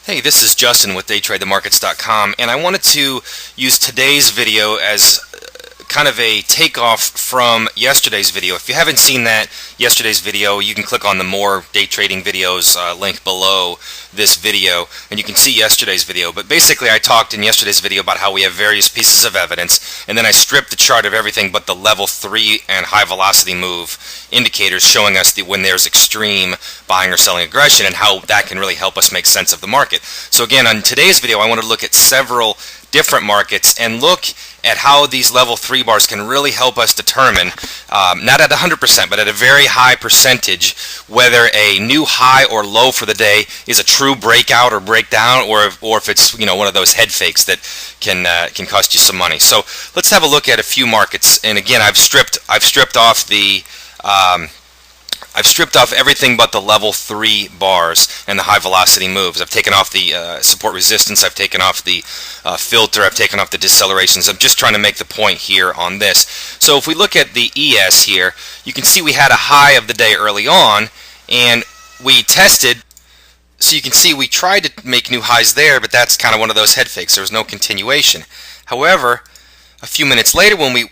Hey, this is Justin with DayTradeTheMarkets.com, and I wanted to use today's video as kind of a takeoff from yesterday's video. If you haven't seen yesterday's video, you can click on the More Day Trading Videos link below this video, and you can see yesterday's video. But basically, I talked in yesterday's video about how we have various pieces of evidence, and then I stripped the chart of everything but the level 3 and high velocity move indicators, showing us when there's extreme buying or selling aggression and how that can really help us make sense of the market. So again, on today's video, I want to look at several different markets and look at how these level 3 bars can really help us determine, not at 100%, but at a very high percentage, whether a new high or low for the day is a true breakout or breakdown, or if it's one of those head fakes that can cost you some money. So let's have a look at a few markets. And again, I've stripped off the I've stripped off everything but the level 3 bars and the high velocity moves. I've taken off the support resistance, I've taken off the filter, I've taken off the decelerations. I'm just trying to make the point here on this. So if we look at the ES here, you can see we had a high of the day early on, and we tested. So you can see we tried to make new highs there, but that's kind of one of those head fakes. There was no continuation. However, a few minutes later, when we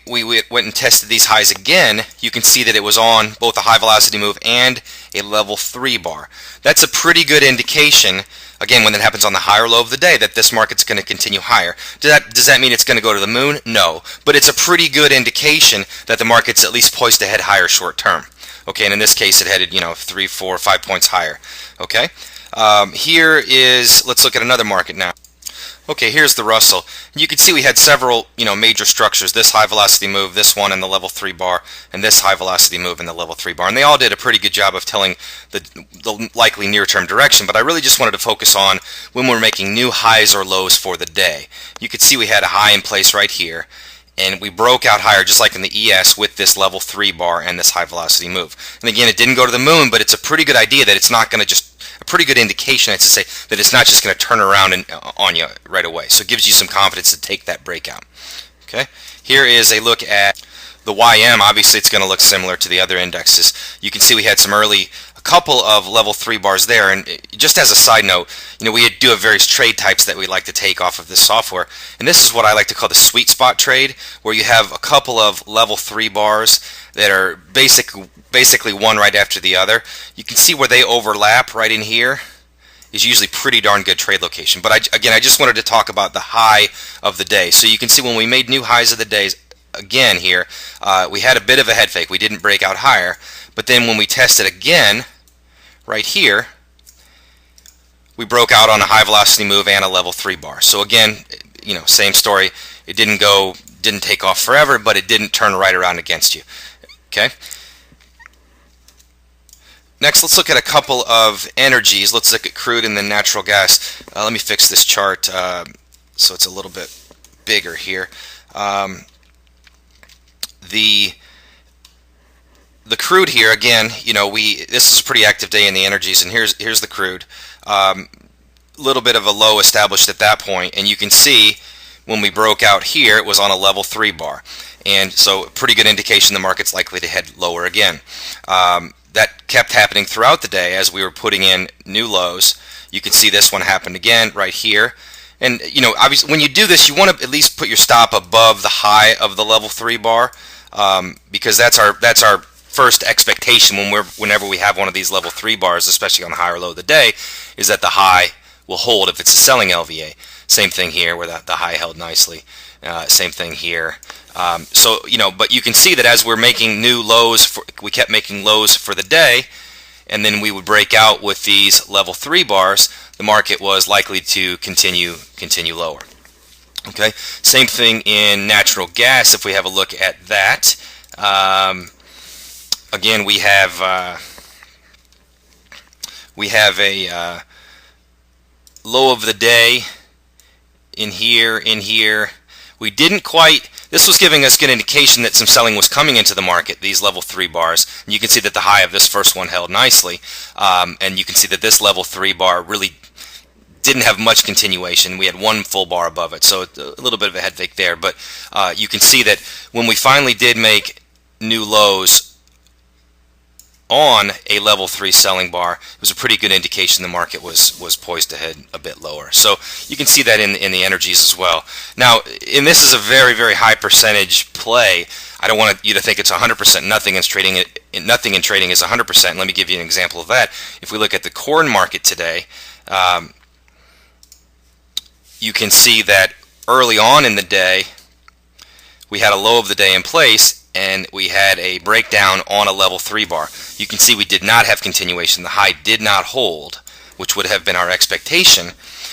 went and tested these highs again, you can see that it was on both a high velocity move and a level 3 bar. That's a pretty good indication, again, when it happens on the high or low of the day, that this market's going to continue higher. Does that mean it's going to go to the moon? No. But it's a pretty good indication that the market's at least poised to head higher short term. Okay, and in this case, it headed 3, 4, 5 points higher. Okay, let's look at another market now. Okay, here's the Russell. You can see we had several, major structures. This high velocity move, this one in the level 3 bar, and this high velocity move in the level 3 bar. And they all did a pretty good job of telling the likely near-term direction. But I really just wanted to focus on when we're making new highs or lows for the day. You can see we had a high in place right here, and we broke out higher just like in the ES with this level 3 bar and this high velocity move. And again, it didn't go to the moon, but it's a pretty good idea that it's not going to just a pretty good indication, I should say, that it's not just going to turn around on you right away. So it gives you some confidence to take that breakout. Okay, here is a look at the YM. Obviously, it's going to look similar to the other indexes. You can see we had a couple of level 3 bars there. And just as a side note, we do have various trade types that we like to take off of this software. And this is what I like to call the sweet spot trade, where you have a couple of level 3 bars that are basically one right after the other. You can see where they overlap right in here is usually pretty darn good trade location. But I just wanted to talk about the high of the day. So you can see when we made new highs of the days again here, we had a bit of a head fake. We didn't break out higher. But then when we tested again right here, we broke out on a high velocity move and a level 3 bar. So again, same story. It didn't take off forever, but it didn't turn right around against you. Okay. Next, let's look at a couple of energies. Let's look at crude and then natural gas. Let me fix this chart so it's a little bit bigger here. The crude here, again, this is a pretty active day in the energies, and here's the crude. Little bit of a low established at that point, and you can see when we broke out here, it was on a level 3 bar. And so pretty good indication the market's likely to head lower again. That kept happening throughout the day as we were putting in new lows. You can see this one happened again right here. And obviously when you do this, you want to at least put your stop above the high of the level 3 bar, because that's our first expectation whenever we have one of these level 3 bars, especially on the high or low of the day, is that the high will hold if it's a selling LVA. Same thing here where the high held nicely. Same thing here. But you can see that as we're making new lows, we kept making lows for the day, and then we would break out with these level 3 bars. The market was likely to continue lower. Okay. Same thing in natural gas. If we have a look at that, again we have a low of the day in here. We didn't quite. This was giving us good indication that some selling was coming into the market, these level 3 bars. And you can see that the high of this first one held nicely. And you can see that this level 3 bar really didn't have much continuation. We had one full bar above it, so a little bit of a head fake there. But you can see that when we finally did make new lows on a level 3 selling bar, it was a pretty good indication the market was poised to head a bit lower. So you can see that in the energies as well. Now, and this is a very high percentage play. I don't want you to think it's 100%. Nothing in trading is 100%. Let me give you an example of that. If we look at the corn market today, you can see that early on in the day we had a low of the day in place, and we had a breakdown on a level 3 bar. You can see we did not have continuation. The high did not hold, which would have been our expectation.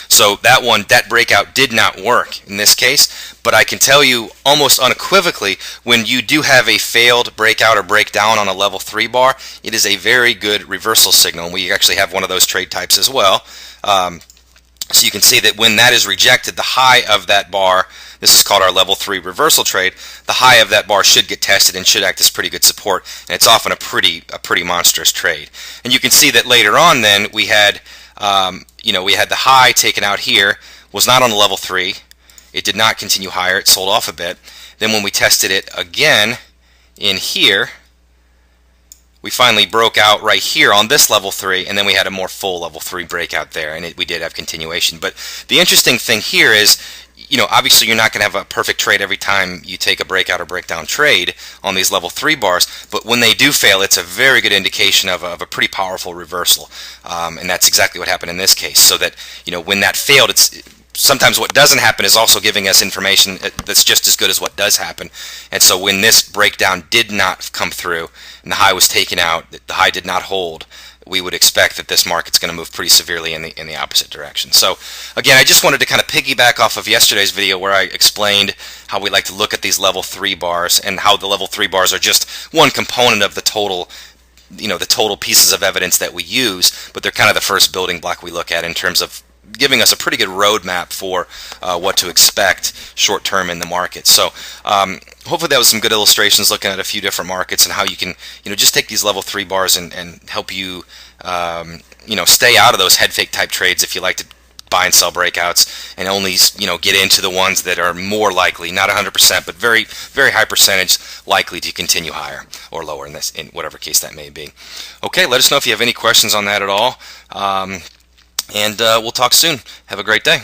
So that breakout did not work in this case. But I can tell you almost unequivocally, when you do have a failed breakout or breakdown on a level 3 bar, it is a very good reversal signal. And we actually have one of those trade types as well. So you can see that when that is rejected, the high of that bar, this is called our level 3 reversal trade, the high of that bar should get tested and should act as pretty good support, and it's often a pretty monstrous trade. And you can see that later on then we had we had the high taken out here, was not on the level 3. It did not continue higher, it sold off a bit. Then when we tested it again in here, we finally broke out right here on this level 3, and then we had a more full level 3 breakout there, and we did have continuation. But the interesting thing here is, obviously you're not going to have a perfect trade every time you take a breakout or breakdown trade on these level 3 bars, but when they do fail, it's a very good indication of a pretty powerful reversal, and that's exactly what happened in this case. So that, when that failed, it's sometimes what doesn't happen is also giving us information that's just as good as what does happen. And so when this breakdown did not come through and the high was taken out, the high did not hold, we would expect that this market's going to move pretty severely in the opposite direction. So again, I just wanted to kind of piggyback off of yesterday's video where I explained how we like to look at these level 3 bars and how the level 3 bars are just one component of the total pieces of evidence that we use, but they're kind of the first building block we look at in terms of giving us a pretty good roadmap for what to expect short term in the market. So hopefully that was some good illustrations looking at a few different markets and how you can just take these level 3 bars and help you stay out of those head fake type trades if you like to buy and sell breakouts, and only get into the ones that are more likely, not 100%, but very high percentage likely to continue higher or lower in whatever case that may be. Okay, let us know if you have any questions on that at all. And we'll talk soon. Have a great day.